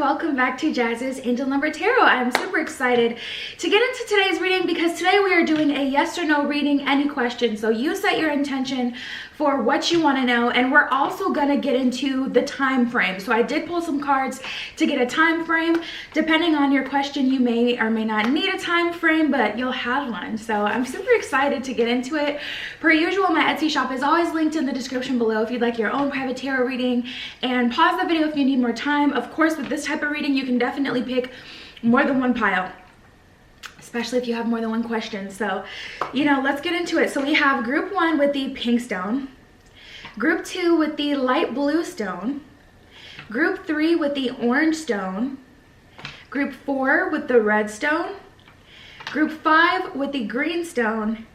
welcome back to Jazz's Angel Number Tarot. I'm super excited to get into today's reading because today we are doing a yes or no reading, any question. So you set your intention for what you want to know, and we're also going to get into the time frame. So I did pull some cards to get a time frame. Depending on your question, you may or may not need a time frame, but you'll have one. So I'm super excited to get into it. Per usual, my Etsy shop is always linked in the description below if you'd like your own private tarot reading, and pause the video if you need more time. Of course, with this type of reading, you can definitely pick more than one pile, especially if you have more than one question. So, let's get into it. So we have group 1 with the pink stone, group 2 with the light blue stone, group 3 with the orange stone, group 4 with the red stone, group 5 with the green stone,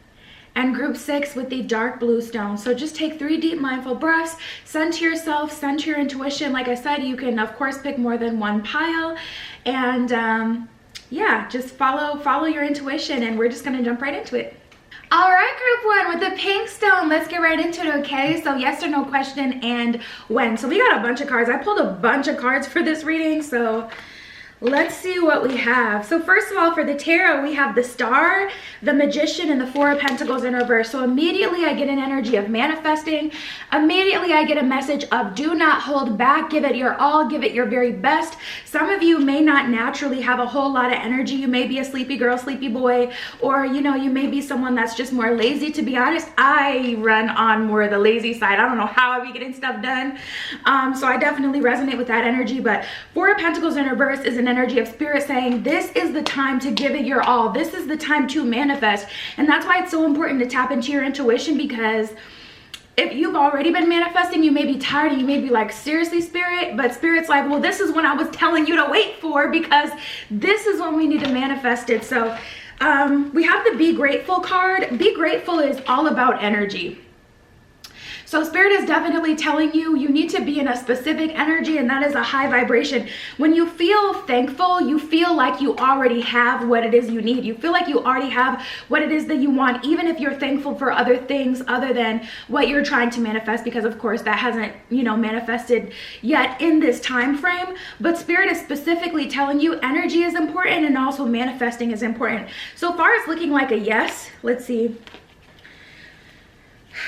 and group 6 with the dark blue stone. So just take 3 deep mindful breaths, center yourself, center your intuition. Like I said, you can of course pick more than one pile, and yeah, just follow your intuition, and we're just gonna jump right into it. All right, group 1 with the pink stone, let's get right into it, okay? So yes or no question and when. So we got a bunch of cards. I pulled a bunch of cards for this reading, so let's see what we have. So first of all, for the tarot, we have the Star, the Magician, and the Four of Pentacles in reverse. So immediately I get an energy of manifesting. Immediately I get a message of do not hold back. Give it your all. Give it your very best. Some of you may not naturally have a whole lot of energy. You may be a sleepy girl, sleepy boy, or you may be someone that's just more lazy. To be honest, I run on more of the lazy side. I don't know how I be getting stuff done. So I definitely resonate with that energy. But Four of Pentacles in reverse is an energy of spirit saying this is the time to give it your all. This is the time to manifest. And that's why it's so important to tap into your intuition, because if you've already been manifesting, you may be tired and you may be like, seriously, spirit? But spirit's like, well, this is when I was telling you to wait for, because this is when we need to manifest it. So we have the Be Grateful card. Be Grateful is all about energy. So spirit is definitely telling you you need to be in a specific energy, and that is a high vibration. When you feel thankful, you feel like you already have what it is you need. You feel like you already have what it is that you want, even if you're thankful for other things other than what you're trying to manifest, because of course that hasn't, manifested yet in this time frame. But spirit is specifically telling you energy is important, and also manifesting is important. So far it's looking like a yes. Let's see.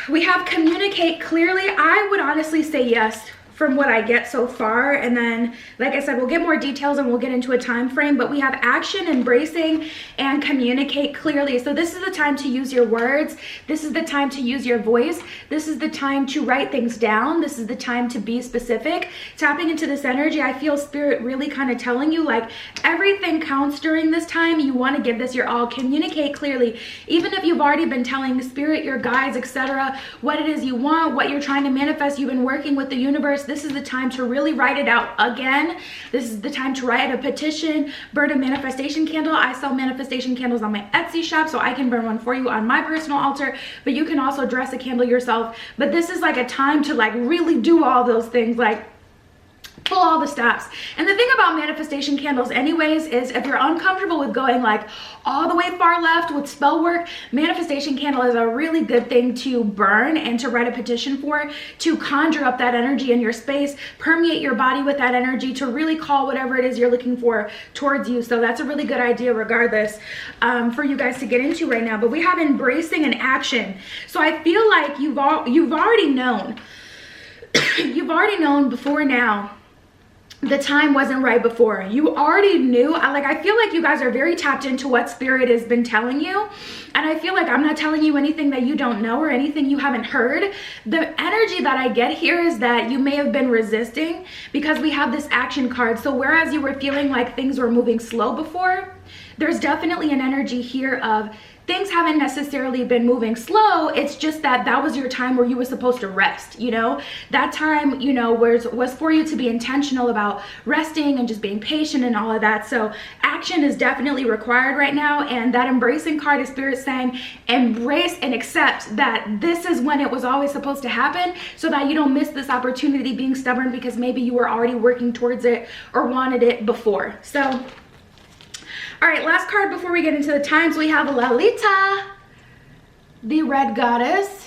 We have communicate clearly. I would honestly say yes from what I get so far, and then like I said, we'll get more details and we'll get into a time frame. But we have action, embracing, and communicate clearly. So this is the time to use your words. This is the time to use your voice. This is the time to write things down. This is the time to be specific. Tapping into this energy, I feel spirit really kind of telling you like everything counts during this time. You want to give this your all. Communicate clearly. Even if you've already been telling spirit, your guides, etc., what it is you want, what you're trying to manifest, you've been working with the universe, this is the time to really write it out again. This is the time to write a petition, burn a manifestation candle. I sell manifestation candles on my Etsy shop, so I can burn one for you on my personal altar, but you can also dress a candle yourself. But this is like a time to like really do all those things, like pull all the stops. And the thing about manifestation candles anyways is if you're uncomfortable with going like all the way far left with spell work, manifestation candle is a really good thing to burn and to write a petition for, to conjure up that energy in your space, permeate your body with that energy, to really call whatever it is you're looking for towards you. So that's a really good idea regardless for you guys to get into right now. But we have embracing and action. So I feel like you've already known you've already known before now. The time wasn't right before. You already knew. I feel like you guys are very tapped into what spirit has been telling you. And I feel like I'm not telling you anything that you don't know or anything you haven't heard. The energy that I get here is that you may have been resisting, because we have this action card. So whereas you were feeling like things were moving slow before, there's definitely an energy here of things haven't necessarily been moving slow. It's just that that was your time where you were supposed to rest, that time, was for you to be intentional about resting and just being patient and all of that. So action is definitely required right now. And that embracing card is spirit saying, embrace and accept that this is when it was always supposed to happen, so that you don't miss this opportunity being stubborn because maybe you were already working towards it or wanted it before. So all right, last card before we get into the times, we have Lalita, the red goddess.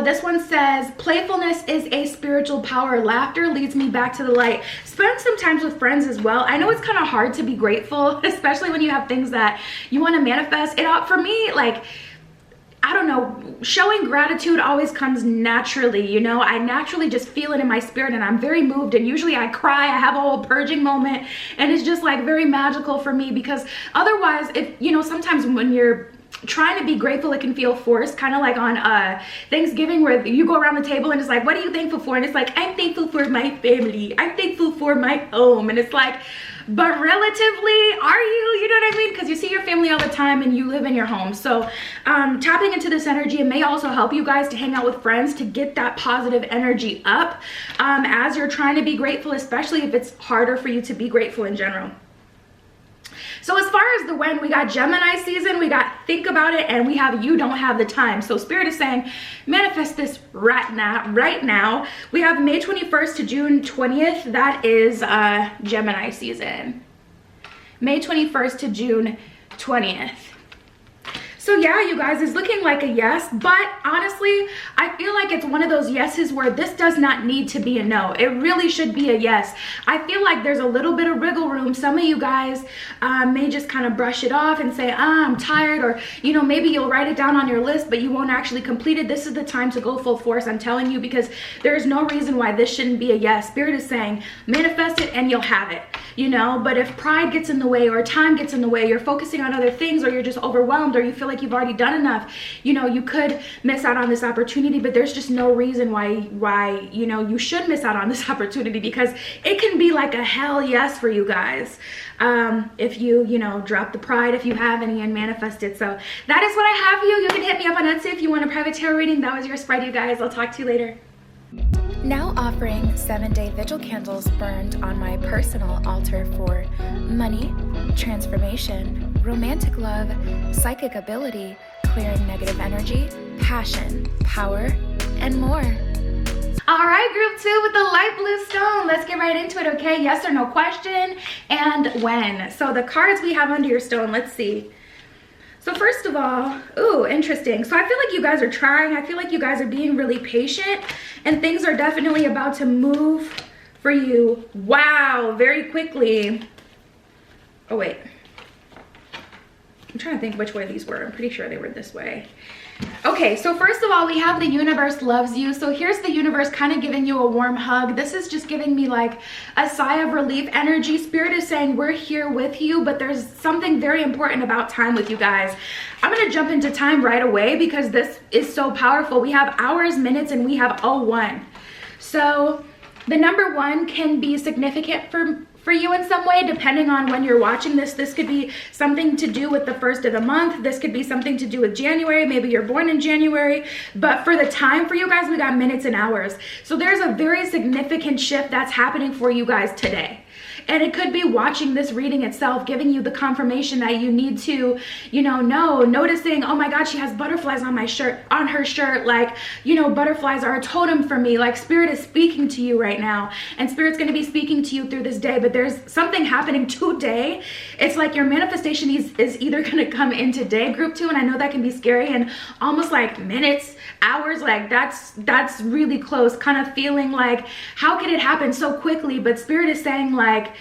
This one says, playfulness is a spiritual power. Laughter leads me back to the light. Spend some time with friends as well. I know it's kind of hard to be grateful, especially when you have things that you want to manifest. For me, like, I don't know, showing gratitude always comes naturally, you know. I naturally just feel it in my spirit, and I'm very moved, and usually I cry. I have a whole purging moment, and it's just like very magical for me, because otherwise, if, you know, sometimes when you're trying to be grateful, it can feel forced, kind of like on Thanksgiving, where you go around the table and it's like, what are you thankful for? And it's like, I'm thankful for my family, I'm thankful for my home. And it's like, but relatively, are you? You know what I mean? Because you see your family all the time and you live in your home. So tapping into this energy, it may also help you guys to hang out with friends to get that positive energy up as you're trying to be grateful, especially if it's harder for you to be grateful in general. So as far as the when, we got Gemini season, we got think about it, and we have you don't have the time. So Spirit is saying, manifest this right now. We have May 21st to June 20th. That is Gemini season. May 21st to June 20th. So yeah, you guys, it's looking like a yes, but honestly, I feel like it's one of those yeses where this does not need to be a no. It really should be a yes. I feel like there's a little bit of wiggle room. Some of you guys may just kind of brush it off and say, I'm tired, or, you know, maybe you'll write it down on your list, but you won't actually complete it. This is the time to go full force, I'm telling you, because there's no reason why this shouldn't be a yes. Spirit is saying, manifest it and you'll have it, you know. But if pride gets in the way, or time gets in the way, you're focusing on other things, or you're just overwhelmed, or you feel like you've already done enough, you know, you could miss out on this opportunity. But there's just no reason why you know, you should miss out on this opportunity, because it can be like a hell yes for you guys if you know, drop the pride, if you have any, and manifest it. So that is what I have for you. You can hit me up on Etsy if you want a private tarot reading. That was your spread, you guys. I'll talk to you later. Now offering 7-day vigil candles burned on my personal altar for money, transformation, romantic love, psychic ability, clearing negative energy, passion, power, and more. All right, group 2 with the light blue stone. Let's get right into it, okay? Yes or no question, and when. So the cards we have under your stone, let's see. So first of all, ooh, interesting. So I feel like you guys are trying. I feel like you guys are being really patient, and things are definitely about to move for you. Wow, very quickly. Oh, wait. I'm trying to think which way these were. I'm pretty sure they were this way. Okay, so first of all, we have the universe loves you. So here's the universe kind of giving you a warm hug. This is just giving me like a sigh of relief energy. Spirit is saying we're here with you, but there's something very important about time with you guys. I'm going to jump into time right away because this is so powerful. We have hours, minutes, and we have 01. So the number 1 can be significant for you in some way, depending on when you're watching this. This could be something to do with the first of the month. This could be something to do with January. Maybe you're born in January. But for the time for you guys, we got minutes and hours. So there's a very significant shift that's happening for you guys today. And it could be watching this reading itself, giving you the confirmation that you need to, you know, noticing, oh my God, she has butterflies on my shirt, on her shirt. Like, you know, butterflies are a totem for me. Like, Spirit is speaking to you right now, and Spirit's going to be speaking to you through this day. But there's something happening today. It's like your manifestation is either going to come in today, group 2. And I know that can be scary and almost like minutes, hours, like that's really close, kind of feeling like, how could it happen so quickly? But Spirit is saying, like,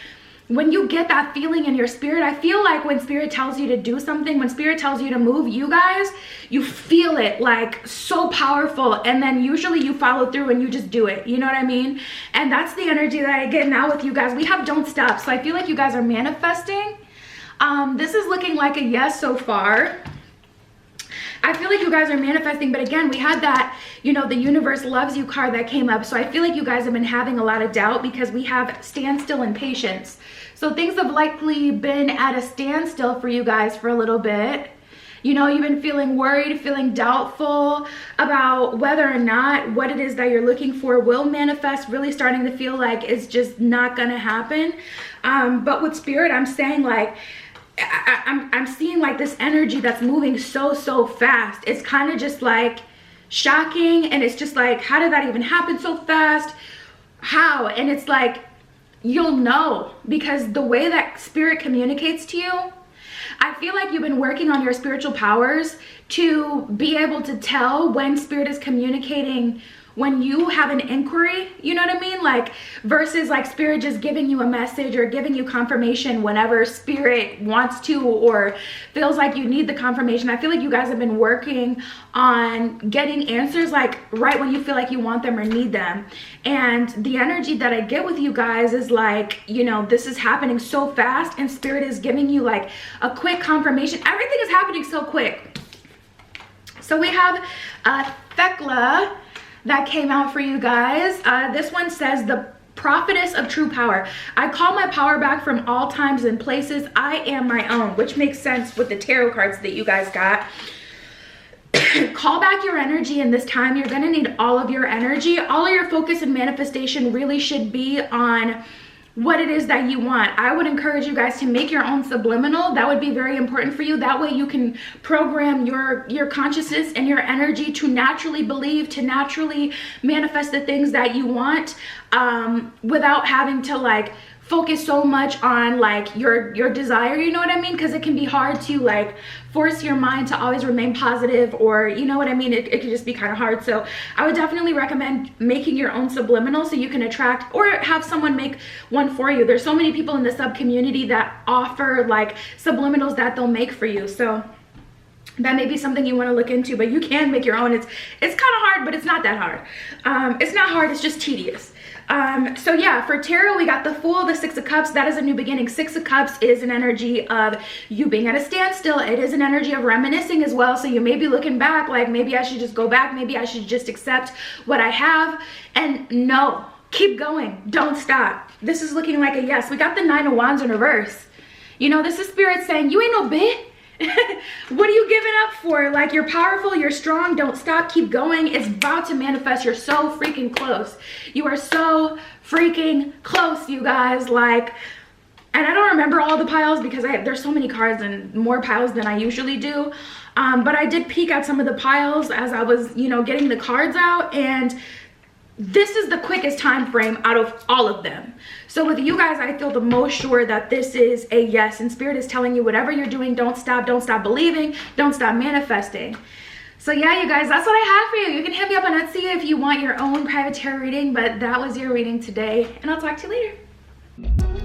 when you get that feeling in your spirit, I feel like when Spirit tells you to do something, when Spirit tells you to move, you guys, you feel it like so powerful, and then usually you follow through and you just do it. You know what I mean? And that's the energy that I get now with you guys. We have don't stop. So I feel like you guys are manifesting. This is looking like a yes so far. I feel like you guys are manifesting, but again, we had that, you know, the universe loves you card that came up. So I feel like you guys have been having a lot of doubt because we have standstill and patience. So things have likely been at a standstill for you guys for a little bit. You know, you've been feeling worried, feeling doubtful about whether or not what it is that you're looking for will manifest, really starting to feel like it's just not gonna happen. But with Spirit, I'm saying, like, I'm seeing like this energy that's moving so fast. It's kind of just like shocking, and it's just like, how did that even happen so fast? How? And it's like, you'll know, because the way that Spirit communicates to you, I feel like you've been working on your spiritual powers to be able to tell when spirit is communicating, when you have an inquiry, you know what I mean? Like, versus like spirit just giving you a message or giving you confirmation whenever spirit wants to or feels like you need the confirmation. I feel like you guys have been working on getting answers like right when you feel like you want them or need them. And the energy that I get with you guys is like, you know, this is happening so fast and spirit is giving you like a quick confirmation. Everything is happening so quick. So we have Thekla that came out for you guys. This one says, the prophetess of true power. I call my power back from all times and places. I am my own, which makes sense with the tarot cards that you guys got. Call back your energy in this time. You're gonna need all of your energy. All of your focus and manifestation really should be on what it is that you want. I would encourage you guys to make your own subliminal. That would be very important for you. That way you can program your consciousness and your energy to naturally believe, to naturally manifest the things that you want, without having to like focus so much on like your desire, you know what I mean? Because it can be hard to like force your mind to always remain positive, or you know what I mean, it can just be kind of hard. So I would definitely recommend making your own subliminal so you can attract, or have someone make one for you. There's so many people in the sub community that offer like subliminals that they'll make for you, so that may be something you want to look into. But you can make your own. It's kind of hard, but it's not that hard. It's not hard, it's just tedious. So yeah, for tarot, we got the Fool, the Six of Cups. That is a new beginning. Six of Cups is an energy of you being at a standstill. It is an energy of reminiscing as well. So you may be looking back, like maybe I should just go back. Maybe I should just accept what I have. And no, keep going. Don't stop. This is looking like a yes. We got the Nine of Wands in reverse. You know, this is spirit saying, you ain't no bitch. What are you giving up for? Like, you're powerful, you're strong, don't stop, keep going. It's about to manifest. You're so freaking close. You are so freaking close, you guys. Like, and I don't remember all the piles because there's so many cards and more piles than I usually do. But I did peek at some of the piles as I was, you know, getting the cards out, and this is the quickest time frame out of all of them. So with you guys, I feel the most sure that this is a yes, and spirit is telling you whatever you're doing, don't stop believing, don't stop manifesting. So yeah, you guys, that's what I have for you. You can hit me up on Etsy if you want your own private tarot reading, but that was your reading today, and I'll talk to you later.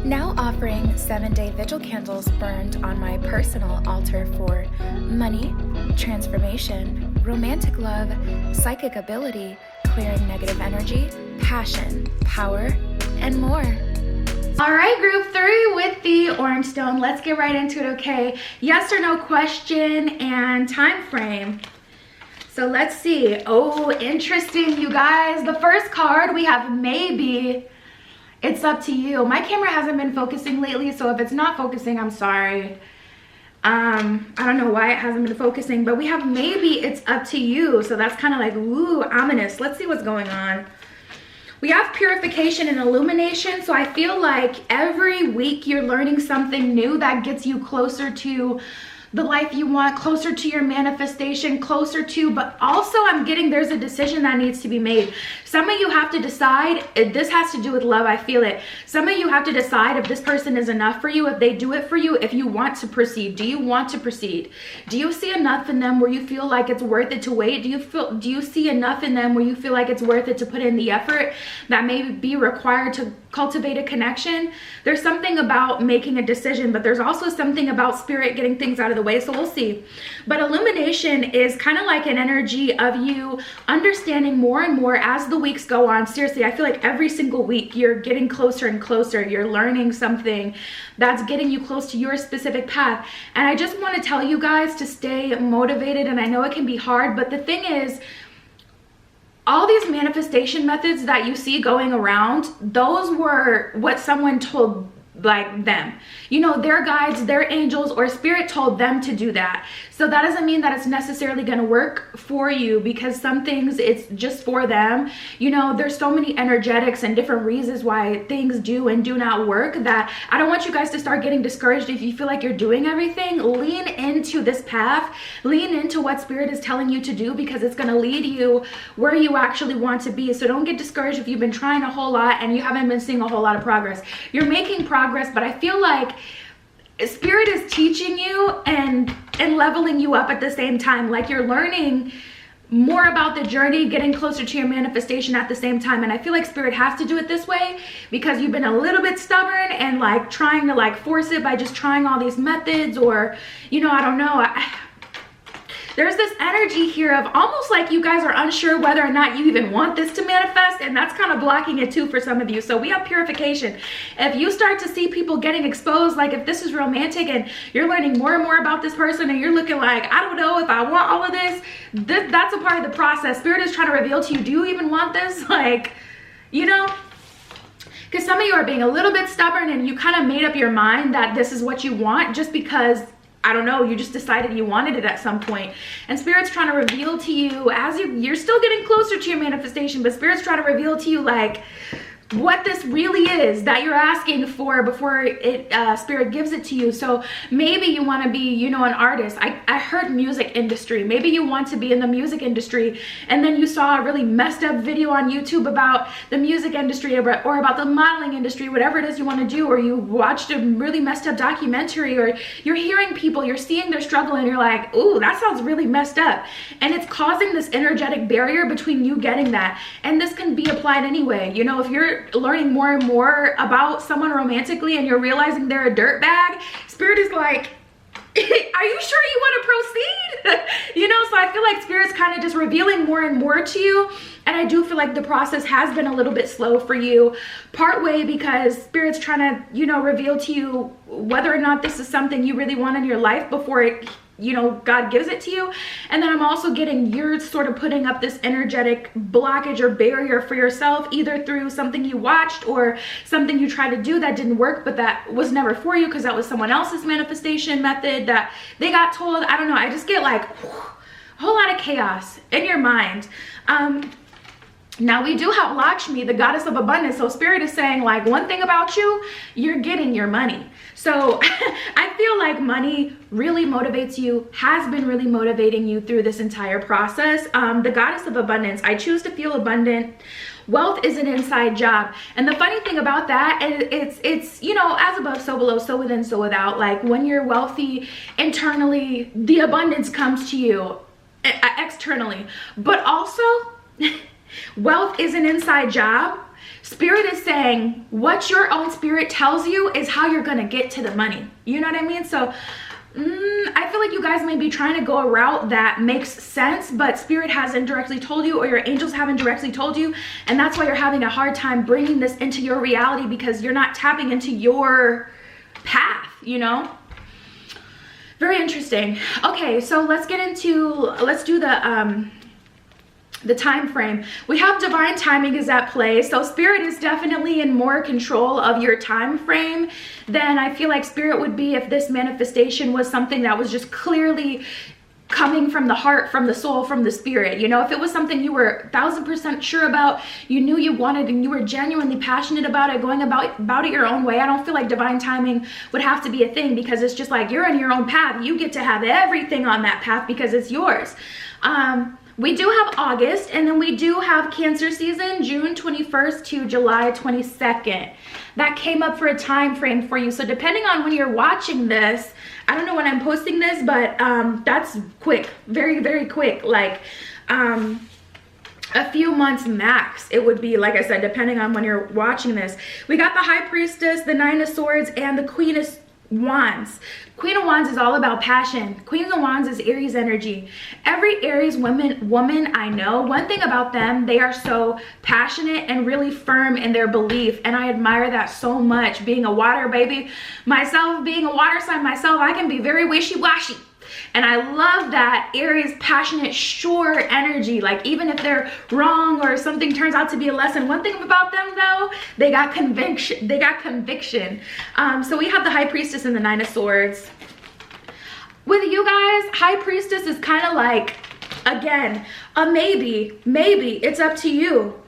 Now offering 7-day vigil candles burned on my personal altar for money, transformation, romantic love, psychic ability, clearing negative energy, passion, power, and more. All right, group 3 with the orange stone. Let's get right into it, okay? Yes or no question and time frame. So let's see. Oh, interesting, you guys. The first card we have maybe. It's up to you. My camera hasn't been focusing lately, so if it's not focusing, I'm sorry. I don't know why it hasn't been focusing, but we have maybe it's up to you. So that's kind of like, ooh, ominous. Let's see what's going on. We have purification and illumination. So I feel like every week you're learning something new that gets you closer to the life you want, closer to your manifestation, closer to, but also I'm getting there's a decision that needs to be made. Some of you have to decide, this has to do with love, I feel it. Some of you have to decide if this person is enough for you, if they do it for you, if you want to proceed. Do you want to proceed? Do you see enough in them where you feel like it's worth it to wait? Do you see enough in them where you feel like it's worth it to put in the effort that may be required to cultivate a connection? There's something about making a decision, but there's also something about spirit getting things out of the way, so we'll see. But illumination is kind of like an energy of you understanding more and more as the weeks go on. Seriously, I feel like every single week you're getting closer and closer. You're learning something that's getting you close to your specific path. And I just want to tell you guys to stay motivated, and I know it can be hard, but the thing is, all these manifestation methods that you see going around, those were what someone told like them, you know, their guides, their angels, or spirit told them to do that. So that doesn't mean that it's necessarily going to work for you, because some things it's just for them. You know, there's so many energetics and different reasons why things do and do not work, that I don't want you guys to start getting discouraged if you feel like you're doing everything. Lean into this path, lean into what spirit is telling you to do, because it's going to lead you where you actually want to be. So don't get discouraged if you've been trying a whole lot and you haven't been seeing a whole lot of progress. You're making progress, but I feel like Spirit is teaching you and leveling you up at the same time. Like you're learning more about the journey, getting closer to your manifestation at the same time. And I feel like Spirit has to do it this way because you've been a little bit stubborn and like trying to like force it by just trying all these methods, or, you know, I don't know. There's this energy here of almost like you guys are unsure whether or not you even want this to manifest, and that's kind of blocking it too for some of you. So we have purification. If you start to see people getting exposed, like if this is romantic and you're learning more and more about this person and you're looking like, I don't know if I want all of this, that's a part of the process. Spirit is trying to reveal to you, do you even want this? Like, you know, because some of you are being a little bit stubborn and you kind of made up your mind that this is what you want just because, I don't know, you just decided you wanted it at some point. And Spirit's trying to reveal to you as you're still getting closer to your manifestation, but Spirit's trying to reveal to you like what this really is that you're asking for before Spirit gives it to you. So maybe you want to be, you know, an artist. I heard music industry. Maybe you want to be in the music industry, and then you saw a really messed up video on YouTube about the music industry or about the modeling industry, whatever it is you want to do, or you watched a really messed up documentary, or you're hearing people, you're seeing their struggle, and you're like, ooh, that sounds really messed up. And it's causing this energetic barrier between you getting that. And this can be applied anyway. You know, if you're learning more and more about someone romantically and you're realizing they're a dirtbag, Spirit is like, are you sure you want to proceed? You know, so I feel like Spirit's kind of just revealing more and more to you. And I do feel like the process has been a little bit slow for you, part way because Spirit's trying to, you know, reveal to you whether or not this is something you really want in your life before it, you know, God gives it to you. And then I'm also getting you're sort of putting up this energetic blockage or barrier for yourself, either through something you watched or something you tried to do that didn't work, but that was never for you because that was someone else's manifestation method that they got told. I don't know. I just get like a whole lot of chaos in your mind. Now we do have Lakshmi, the goddess of abundance. So Spirit is saying like, one thing about you, you're getting your money. So I feel like money really motivates you, has been really motivating you through this entire process. The goddess of abundance, I choose to feel abundant. Wealth is an inside job. And the funny thing about that is it's, you know, as above, so below, so within, so without. Like when you're wealthy internally, the abundance comes to you externally. But also, wealth is an inside job. Spirit is saying what your own spirit tells you is how you're gonna get to the money. You know what I mean? So I feel like you guys may be trying to go a route that makes sense, but Spirit hasn't directly told you, or your angels haven't directly told you, and that's why you're having a hard time bringing this into your reality, because you're not tapping into your path, you know? Very interesting. Okay, so let's do the time frame. We have divine timing is at play. So Spirit is definitely in more control of your time frame than I feel like Spirit would be if this manifestation was something that was just clearly coming from the heart, from the soul, from the spirit. You know, if it was something you were 1000% sure about, you knew you wanted, and you were genuinely passionate about it, going about it your own way, I don't feel like divine timing would have to be a thing, because it's just like you're in your own path. You get to have everything on that path because it's yours. We do have August, and then we do have Cancer season, June 21st to July 22nd. That came up for a time frame for you. So depending on when you're watching this, I don't know when I'm posting this, but that's quick, very, very quick. Like a few months max, it would be, like I said, depending on when you're watching this. We got the High Priestess, the Nine of Swords, and the Queen of Wands. Queen of Wands is all about passion. Queen of Wands is Aries energy. Every Aries woman I know, one thing about them, they are so passionate and really firm in their belief, and I admire that so much. Being a water baby myself, being a water sign myself, I can be very wishy-washy. And I love that Aries passionate, sure energy. Like even if they're wrong or something turns out to be a lesson, one thing about them though, they got conviction. So we have the High Priestess and the Nine of Swords. With you guys, High Priestess is kind of like, again, a maybe. It's up to you.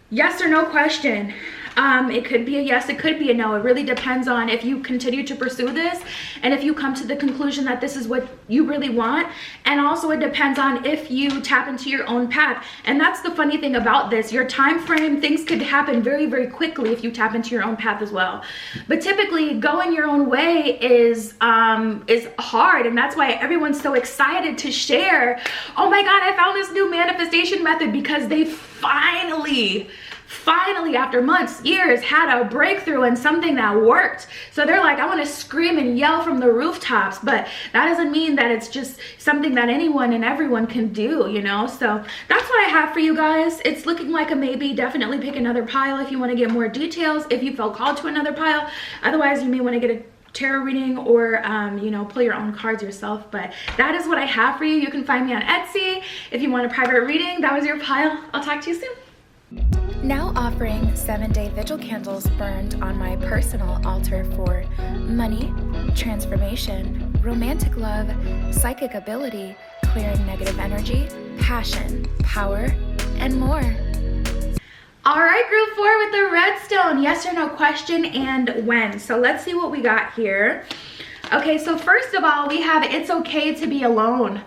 Yes or no question. It could be a yes, it could be a no. It really depends on if you continue to pursue this and if you come to the conclusion that this is what you really want. And also it depends on if you tap into your own path. And that's the funny thing about this. Your time frame, things could happen very, very quickly if you tap into your own path as well. But typically going your own way is hard, and that's why everyone's so excited to share, oh my God, I found this new manifestation method, because they finally after months, years, had a breakthrough and something that worked. So they're like, I want to scream and yell from the rooftops, but that doesn't mean that it's just something that anyone and everyone can do, you know? So that's what I have for you guys. It's looking like a maybe. Definitely pick another pile if you want to get more details, if you felt called to another pile. Otherwise, you may want to get a tarot reading or you know, pull your own cards yourself. But that is what I have for you. You can find me on Etsy if you want a private reading. That was your pile. I'll talk to you soon. Now offering 7-day vigil candles burned on my personal altar for money, transformation, romantic love, psychic ability, clearing negative energy, passion, power, and more. All right, group 4 with the redstone, yes or no question and when. So let's see what we got here. Okay, so first of all, we have it's okay to be alone.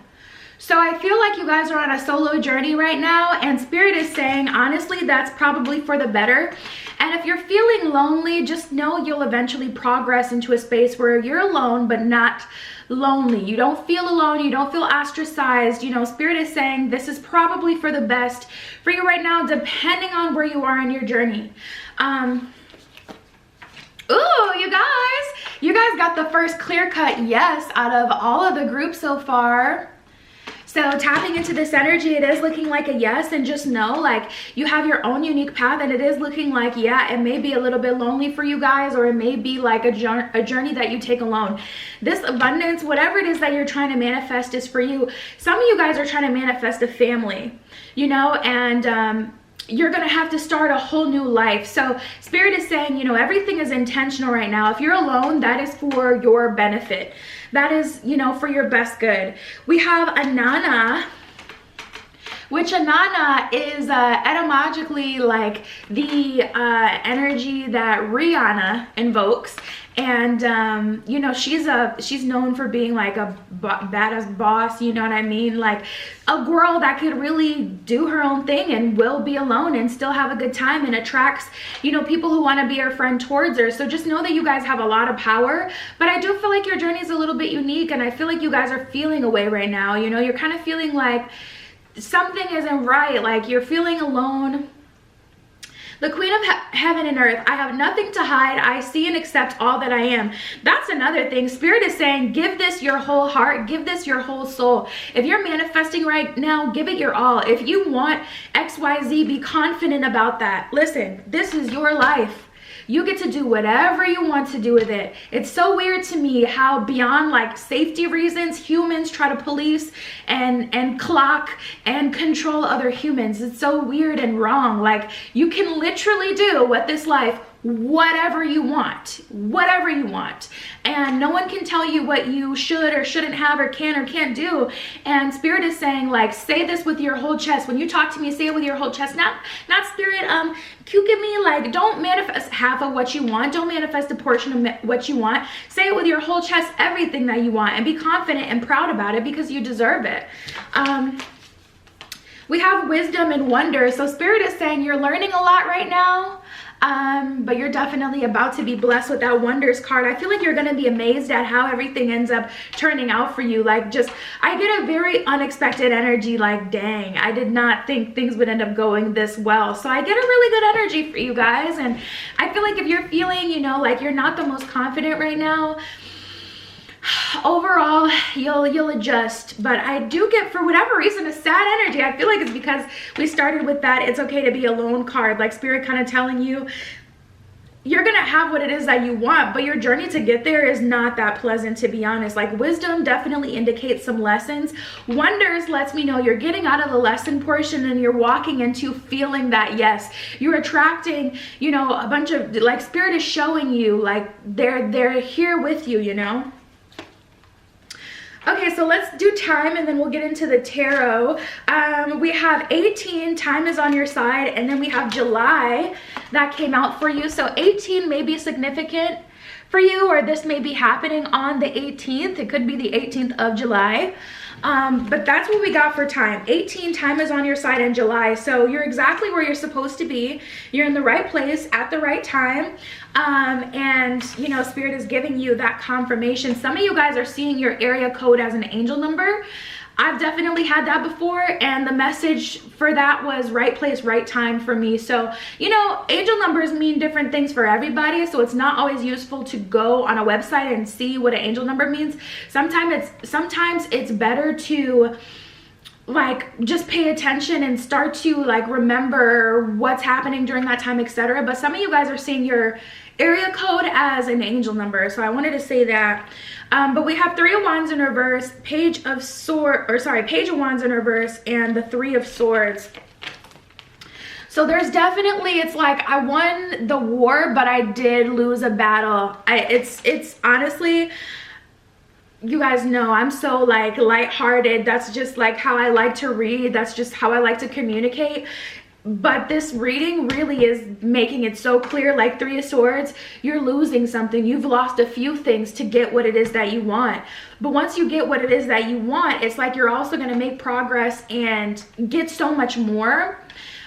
So I feel like you guys are on a solo journey right now, and Spirit is saying, honestly, that's probably for the better. And if you're feeling lonely, just know you'll eventually progress into a space where you're alone, but not lonely. You don't feel alone. You don't feel ostracized. You know, Spirit is saying this is probably for the best for you right now, depending on where you are in your journey. Ooh, you guys got the first clear-cut yes out of all of the groups so far. So tapping into this energy, it is looking like a yes, and just know like you have your own unique path, and it is looking like, yeah, it may be a little bit lonely for you guys, or it may be like a journey that you take alone. This abundance, whatever it is that you're trying to manifest, is for you. Some of you guys are trying to manifest a family, you know, and you're gonna have to start a whole new life. So Spirit is saying, you know, everything is intentional right now. If you're alone, that is for your benefit. That is, you know, for your best good. We have Anana, which Anana is etymologically like the energy that Rihanna invokes. And you know, she's known for being like a badass boss, you know what I mean, like a girl that could really do her own thing and will be alone and still have a good time, and attracts, you know, people who want to be her friend towards her. So just know that you guys have a lot of power, but I do feel like your journey is a little bit unique, and I feel like you guys are feeling away right now. You know, you're kind of feeling like something isn't right, like you're feeling alone. The Queen of Heaven and Earth, I have nothing to hide. I see and accept all that I am. That's another thing. Spirit is saying, give this your whole heart. Give this your whole soul. If you're manifesting right now, give it your all. If you want XYZ, be confident about that. Listen, this is your life. You get to do whatever you want to do with it. It's so weird to me how beyond like safety reasons, humans try to police and clock and control other humans. It's so weird and wrong. Like you can literally do with this life whatever you want, and no one can tell you what you should or shouldn't have or can or can't do. And Spirit is saying, like, say this with your whole chest. When you talk to me, say it with your whole chest. Not Spirit, cute at me, like, don't manifest half of what you want. Don't manifest a portion of what you want. Say it with your whole chest, everything that you want, and be confident and proud about it, because you deserve it. We have wisdom and wonder. So Spirit is saying you're learning a lot right now. But you're definitely about to be blessed with that wonders card. I feel like you're going to be amazed at how everything ends up turning out for you. Like, just, I get a very unexpected energy, like, dang, I did not think things would end up going this well. So I get a really good energy for you guys. And I feel like if you're feeling, you know, like you're not the most confident right now, overall you'll adjust. But I do get, for whatever reason, a sad energy. I feel like it's because we started with that it's okay to be alone card, like Spirit kind of telling you you're gonna have what it is that you want, but your journey to get there is not that pleasant, to be honest. Like, wisdom definitely indicates some lessons. Wonders lets me know you're getting out of the lesson portion and you're walking into feeling that yes. You're attracting, you know, a bunch of, like, Spirit is showing you like they're here with you, you know. Okay, so let's do time and then we'll get into the tarot. We have 18, time is on your side, and then we have July that came out for you. So 18 may be significant for you, or this may be happening on the 18th. It could be the 18th of July. But that's what we got for time. 18, time is on your side in July. So you're exactly where you're supposed to be. You're in the right place at the right time. And you know, Spirit is giving you that confirmation. Some of you guys are seeing your area code as an angel number. I've definitely had that before, and the message for that was right place, right time for me. So, you know, angel numbers mean different things for everybody, so it's not always useful to go on a website and see what an angel number means. Sometimes it's better to like just pay attention and start to like remember what's happening during that time, etc. But some of you guys are seeing your area code as an angel number, so I wanted to say that. But we have 3 of Wands in reverse, Page of Wands in reverse, and the 3 of Swords. So there's definitely, it's like I won the war, but I did lose a battle. It's honestly, you guys know I'm so like lighthearted. That's just like how I like to read. That's just how I like to communicate. But this reading really is making it so clear, like 3 of Swords, you're losing something. You've lost a few things to get what it is that you want. But once you get what it is that you want, it's like you're also going to make progress and get so much more.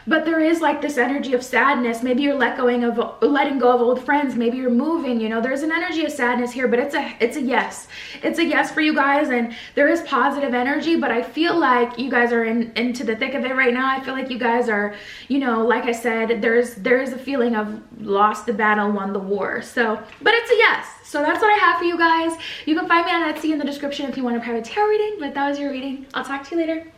But there is like this energy of sadness. Maybe you're letting go of old friends. Maybe you're moving, you know, there's an energy of sadness here, but it's a yes. It's a yes for you guys, and there is positive energy, but I feel like you guys are into the thick of it right now. I feel like you guys are, you know, like I said, there's a feeling of lost the battle, won the war. So, but it's a yes. So that's what I have for you guys. You can find me on Etsy in the description if you want a private tarot reading, but that was your reading. I'll talk to you later.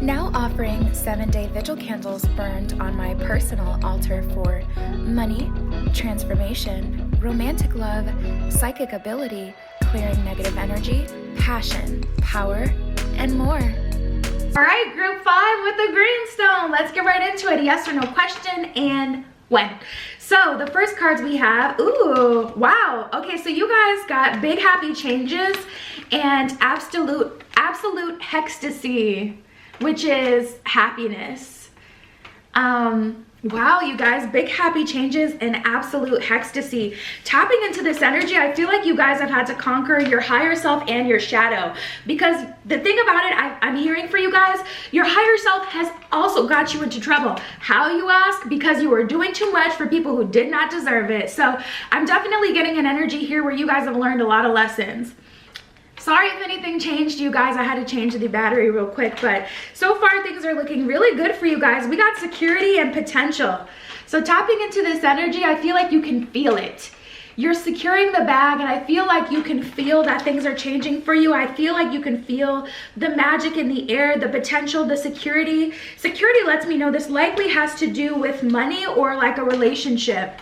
Now offering 7-day vigil candles burned on my personal altar for money, transformation, romantic love, psychic ability, clearing negative energy, passion, power, and more. All right, group 5 with the greenstone. Let's get right into it. Yes or no question and when. So the first cards we have, ooh, wow. Okay, so you guys got big happy changes and absolute ecstasy, which is happiness. Wow, you guys, big happy changes and absolute ecstasy. Tapping into this energy, I feel like you guys have had to conquer your higher self and your shadow, because the thing about it, I'm hearing for you guys, your higher self has also got you into trouble. How, you ask? Because you were doing too much for people who did not deserve it. So I'm definitely getting an energy here where you guys have learned a lot of lessons. Sorry if anything changed, you guys. I had to change the battery real quick, but so far things are looking really good for you guys. We got security and potential. So tapping into this energy, I feel like you can feel it. You're securing the bag, and I feel like you can feel that things are changing for you. I feel like you can feel the magic in the air, the potential, the security. Security lets me know this likely has to do with money or like a relationship.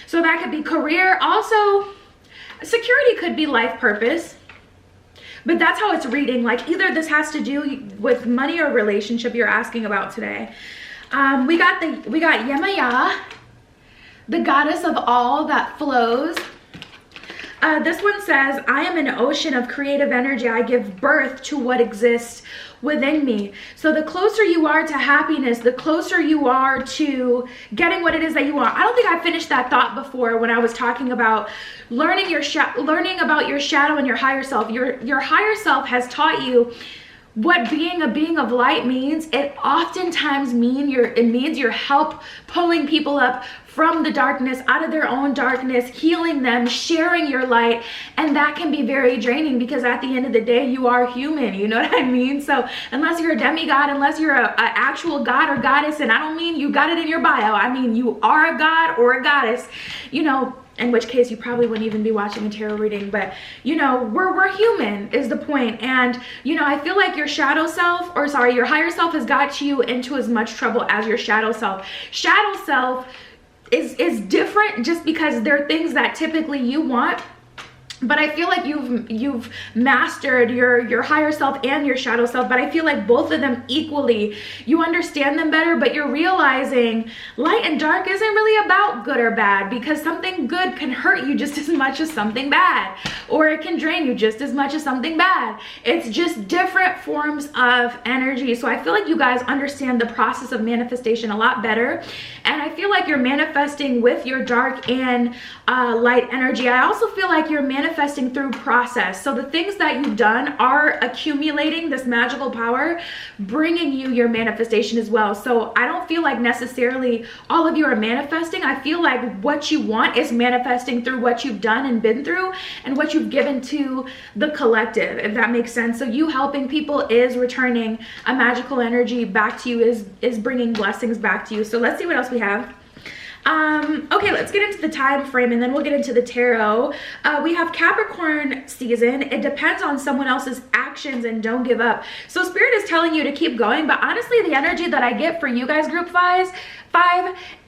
So that could be career. Also, security could be life purpose. But that's how it's reading. Like either this has to do with money or relationship you're asking about today. We got Yemaya, the goddess of all that flows. This one says, I am an ocean of creative energy. I give birth to what exists within me. So the closer you are to happiness, the closer you are to getting what it is that you want. I don't think I finished that thought before when I was talking about learning about your shadow and your higher self. Your higher self has taught you what being a being of light means. It oftentimes means your help pulling people up from the darkness, out of their own darkness, healing them, sharing your light. And that can be very draining, because at the end of the day, you are human, you know what I mean? So unless you're a demigod, unless you're a actual god or goddess, and I don't mean you got it in your bio, I mean you are a god or a goddess, you know, in which case you probably wouldn't even be watching a tarot reading. But you know, we're human is the point. And you know, I feel like your shadow self, or sorry, your higher self has got you into as much trouble as your shadow self. Shadow self is different, just because there are things that typically you want but I feel like you've mastered your higher self and your shadow self, but I feel like both of them equally. You understand them better, but you're realizing light and dark isn't really about good or bad, because something good can hurt you just as much as something bad, or it can drain you just as much as something bad. It's just different forms of energy. So I feel like you guys understand the process of manifestation a lot better, and I feel like you're manifesting with your dark and light energy. I also feel like you're manifesting through process. So the things that you've done are accumulating this magical power, bringing you your manifestation as well. So I don't feel like necessarily all of you are manifesting. I feel like what you want is manifesting through what you've done and been through and what you've given to the collective, if that makes sense. So you helping people is returning a magical energy back to you, is bringing blessings back to you. So let's see what else we have. Okay, let's get into the time frame and then we'll get into the tarot. We have Capricorn season. It depends on someone else's actions and don't give up. So Spirit is telling you to keep going, but honestly, the energy that I get for you guys, group five,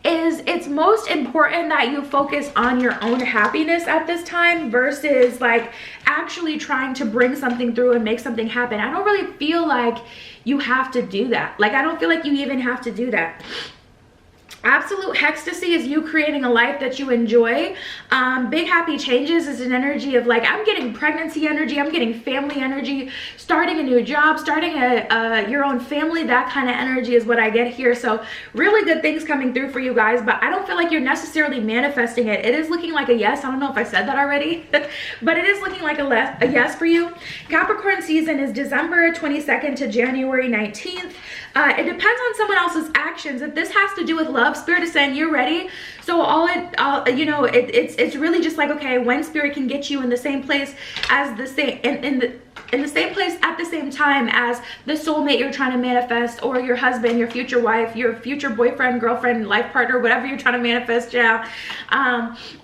is it's most important that you focus on your own happiness at this time versus like actually trying to bring something through and make something happen. I don't really feel like you have to do that. Like, I don't feel like you even have to do that. Absolute ecstasy is you creating a life that you enjoy. Big happy changes is an energy of like, I'm getting pregnancy energy, I'm getting family energy, starting a new job, starting your own family. That kind of energy is what I get here. So really good things coming through for you guys, but I don't feel like you're necessarily manifesting it. It is looking like a yes. I don't know if I said that already, but it is looking like a yes for you. Capricorn season is December 22nd to January 19th. It depends on someone else's actions. If this has to do with love, Spirit is saying you're ready. So it's really just like, okay, when Spirit can get you in the same place as the same in the same place at the same time as the soulmate you're trying to manifest, or your husband, your future wife, your future boyfriend, girlfriend, life partner, whatever you're trying to manifest, yeah.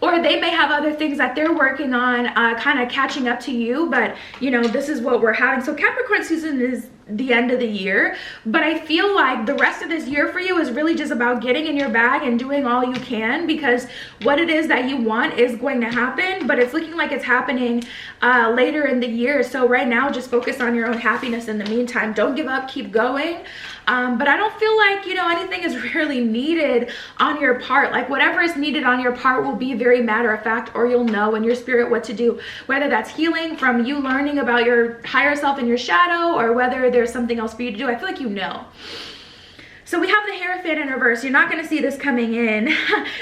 Or they may have other things that they're working on, kind of catching up to you, but you know, this is what we're having. So Capricorn season is the end of the year, but I feel like the rest of this year for you is really just about getting in your bag and doing all you can, because what it is that you want is going to happen, but it's looking like it's happening later in the year. So right now, just focus on your own happiness in the meantime. Don't give up, keep going. But I don't feel like, you know, anything is really needed on your part. Like whatever is needed on your part will be very matter of fact, or you'll know in your spirit what to do, whether that's healing from you learning about your higher self and your shadow, or whether there's something else for you to do. I feel like you know. So we have the Hierophant in reverse. You're not going to see this coming in.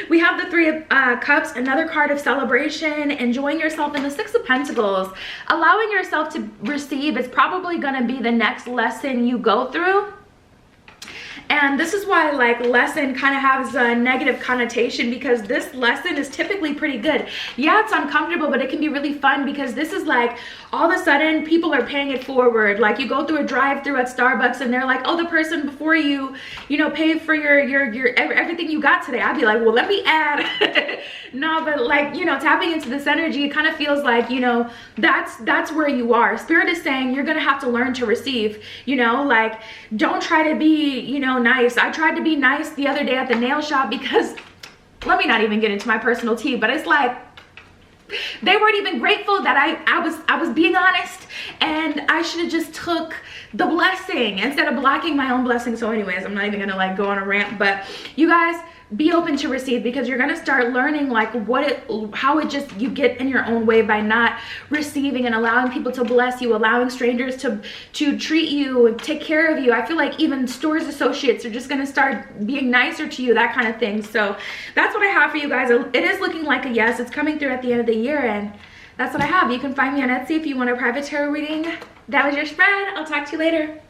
We have the Three of Cups, another card of celebration, enjoying yourself, in the Six of Pentacles. Allowing yourself to receive is probably going to be the next lesson you go through. And this is why like lesson kind of has a negative connotation, because this lesson is typically pretty good. Yeah, it's uncomfortable, but it can be really fun, because this is like all of a sudden people are paying it forward. Like you go through a drive-through at Starbucks and they're like, oh, the person before you, you know, paid for your everything you got today. I'd be like, well, let me add. No, but like, you know, tapping into this energy, it kind of feels like, you know, that's where you are. Spirit is saying you're gonna have to learn to receive, you know, like don't try to be, you know, nice. I tried to be nice the other day at the nail shop, because let me not even get into my personal tea, but it's like they weren't even grateful that I was being honest, and I should have just took the blessing instead of blocking my own blessing. So anyways, I'm not even gonna like go on a rant, but you guys, be open to receive, because you're gonna start learning like how it just, you get in your own way by not receiving and allowing people to bless you, allowing strangers to treat you and take care of you. I feel like even stores associates are just gonna start being nicer to you, that kind of thing. So that's what I have for you guys. It is looking like a yes. It's coming through at the end of the year, and that's what I have. You can find me on Etsy if you want a private tarot reading. That was your spread. I'll talk to you later.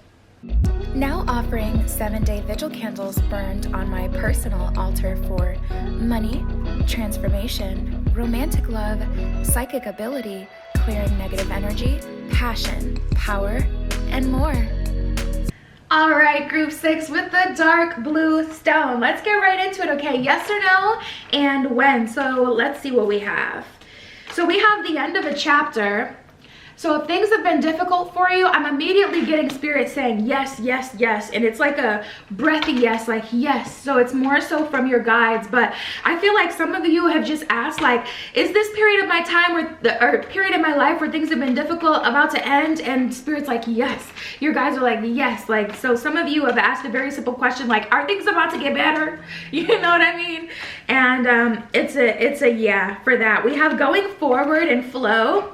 Now offering 7-day vigil candles burned on my personal altar for money, transformation, romantic love, psychic ability, clearing negative energy, passion, power, and more. All right, group 6 with the dark blue stone. Let's get right into it, okay? Yes or no, and when. So let's see what we have. So we have the end of a chapter. So if things have been difficult for you, I'm immediately getting Spirit saying yes, yes, yes. And it's like a breathy yes, like yes. So it's more so from your guides. But I feel like some of you have just asked, like, is this period of my time or period in my life where things have been difficult about to end? And Spirit's like, yes. Your guides are like, yes. Like, so some of you have asked a very simple question, like, are things about to get better? You know what I mean? And it's a yeah for that. We have going forward and flow.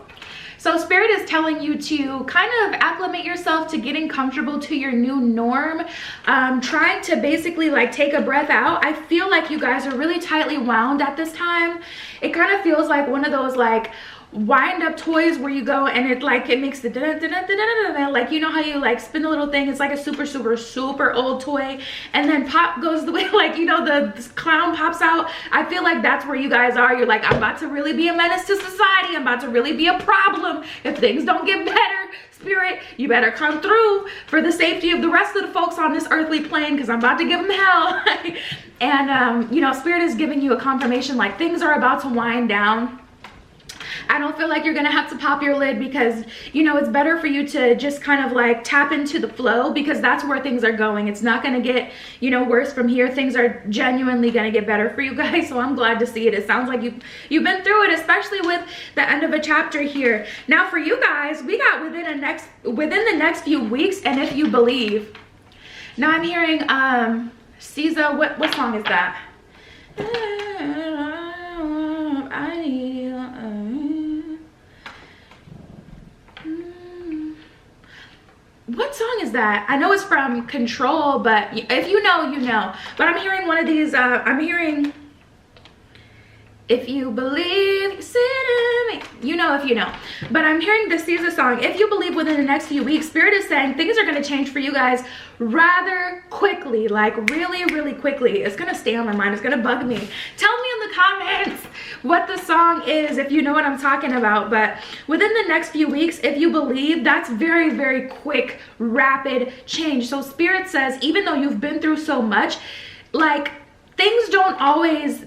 So Spirit is telling you to kind of acclimate yourself to getting comfortable to your new norm, trying to basically like take a breath out. I feel like you guys are really tightly wound at this time. It kind of feels like one of those like wind up toys where you go and it makes the like, you know how you like spin the little thing. It's like a super old toy, and then pop goes the way, like, you know, the clown pops out. I feel like that's where you guys are. You're like, I'm about to really be a menace to society. I'm about to really be a problem if things don't get better. Spirit, you better come through for the safety of the rest of the folks on this earthly plane, because I'm about to give them hell. And you know, Spirit is giving you a confirmation like things are about to wind down. I don't feel like you're gonna have to pop your lid, because, you know, it's better for you to just kind of like tap into the flow, because that's where things are going. It's not gonna get, you know, worse from here. Things are genuinely gonna get better for you guys. So I'm glad to see it. It sounds like you've been through it, especially with the end of a chapter here. Now for you guys, we got within the next few weeks, and if you believe. Now I'm hearing SZA, what song is that? What song is that? I know it's from Control, but if you know, you know. But I'm hearing one of these, I'm hearing, if you believe, sit in me. You know if you know. But I'm hearing the SZA song, if you believe, within the next few weeks. Spirit is saying things are going to change for you guys rather quickly, like really quickly. It's going to stay on my mind. It's going to bug me. Tell me in the comments what the song is if you know what I'm talking about. But within the next few weeks, if you believe, that's very quick, rapid change. So Spirit says, even though you've been through so much, like, things aren't always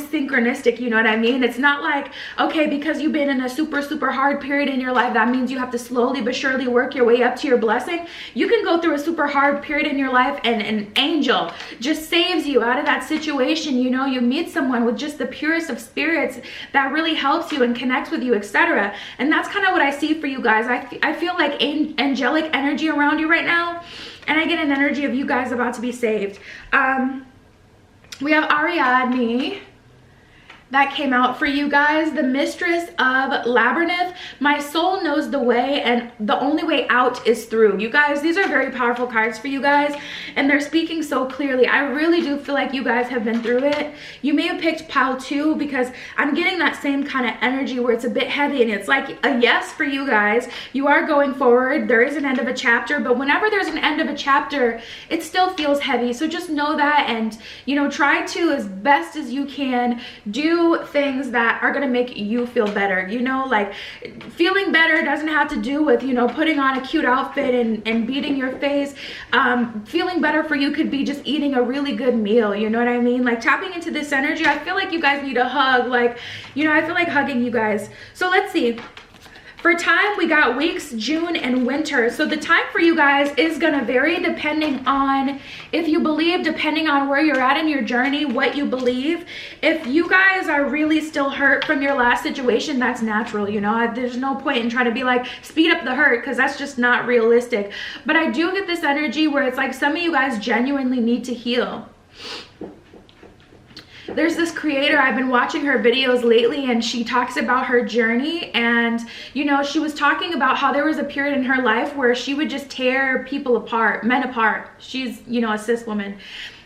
synchronistic, you know what I mean? It's not like, okay, because you've been in a super hard period in your life, that means you have to slowly but surely work your way up to your blessing. You can go through a super hard period in your life and an angel just saves you out of that situation. You know, you meet someone with just the purest of spirits that really helps you and connects with you, etc. And that's kind of what I see for you guys. I feel like angelic energy around you right now, and I get an energy of you guys about to be saved. We have Ariadne that came out for you guys, the Mistress of Labyrinth. My soul knows the way, and the only way out is through. You guys, these are very powerful cards for you guys, and they're speaking so clearly. I really do feel like you guys have been through it. You may have picked pile 2, because I'm getting that same kind of energy where it's a bit heavy, and it's like a yes for you guys. You are going forward. There is an end of a chapter, but whenever there's an end of a chapter, it still feels heavy. So just know that, and, you know, try to, as best as you can, do things that are going to make you feel better. You know, like, feeling better doesn't have to do with, you know, putting on a cute outfit and beating your face. Feeling better for you could be just eating a really good meal. You know what I mean? Like, tapping into this energy. I feel like you guys need a hug. Like, you know, I feel like hugging you guys. So let's see. For time, we got weeks, June, and winter. So the time for you guys is gonna vary depending on, if you believe, depending on where you're at in your journey, what you believe. If you guys are really still hurt from your last situation, that's natural, you know. There's no point in trying to be like, speed up the hurt, because that's just not realistic. But I do get this energy where it's like some of you guys genuinely need to heal. There's this creator, I've been watching her videos lately, and she talks about her journey, and, you know, she was talking about how there was a period in her life where she would just tear people apart, men apart. She's, you know, a cis woman.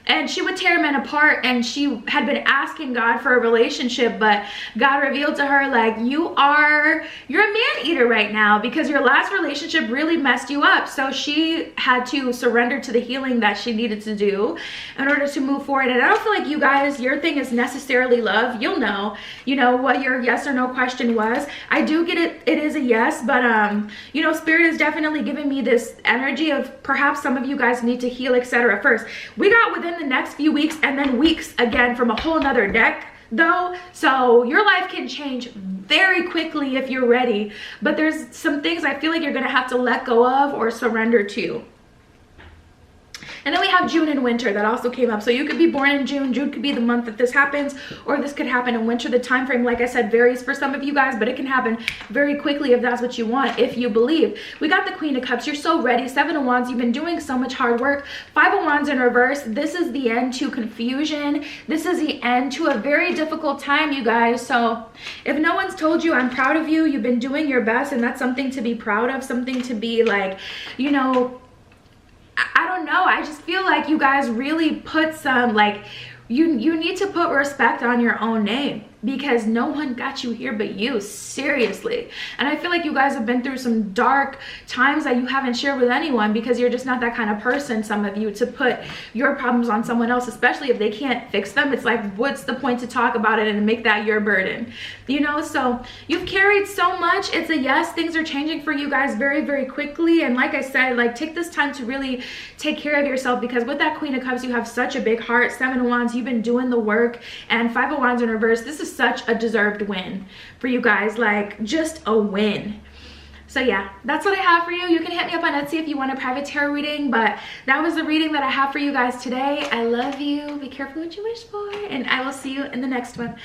And she would tear men apart, and she had been asking God for a relationship, but God revealed to her, like, you're a man-eater right now, because your last relationship really messed you up. So she had to surrender to the healing that she needed to do in order to move forward. And I don't feel like you guys, your thing is necessarily love. You'll know, you know, what your yes or no question was. I do get it. It is a yes, but, you know, Spirit is definitely giving me this energy of perhaps some of you guys need to heal, etc. First, we got within the next few weeks, and then weeks again from a whole nother deck. though, so your life can change very quickly if you're ready, but there's some things I feel like you're gonna have to let go of or surrender to. And then we have June and winter that also came up. So you could be born in June. June could be the month that this happens, or this could happen in winter. The time frame, like I said, varies for some of you guys, but it can happen very quickly if that's what you want, if you believe. We got the Queen of Cups. You're so ready. 7 of Wands. You've been doing so much hard work. 5 of Wands in reverse. This is the end to confusion. This is the end to a very difficult time, you guys. So if no one's told you, I'm proud of you. You've been doing your best, and that's something to be proud of, something to be like, you know, I don't know. I just feel like you guys really put some, like, you need to put respect on your own name, because no one got you here but you, seriously. And I feel like you guys have been through some dark times that you haven't shared with anyone, because you're just not that kind of person, some of you, to put your problems on someone else, especially if they can't fix them. It's like, what's the point to talk about it and make that your burden, you know? So you've carried so much. It's a yes. Things are changing for you guys very, very quickly. And like I said, like, take this time to really take care of yourself, because with that Queen of Cups, you have such a big heart. 7 of Wands, you've been doing the work, and 5 of Wands in reverse. This is such a deserved win for you guys, like, just a win. So yeah, that's what I have for you. You can hit me up on Etsy if you want a private tarot reading, but that was the reading that I have for you guys today. I love you. Be careful what you wish for, and I will see you in the next one.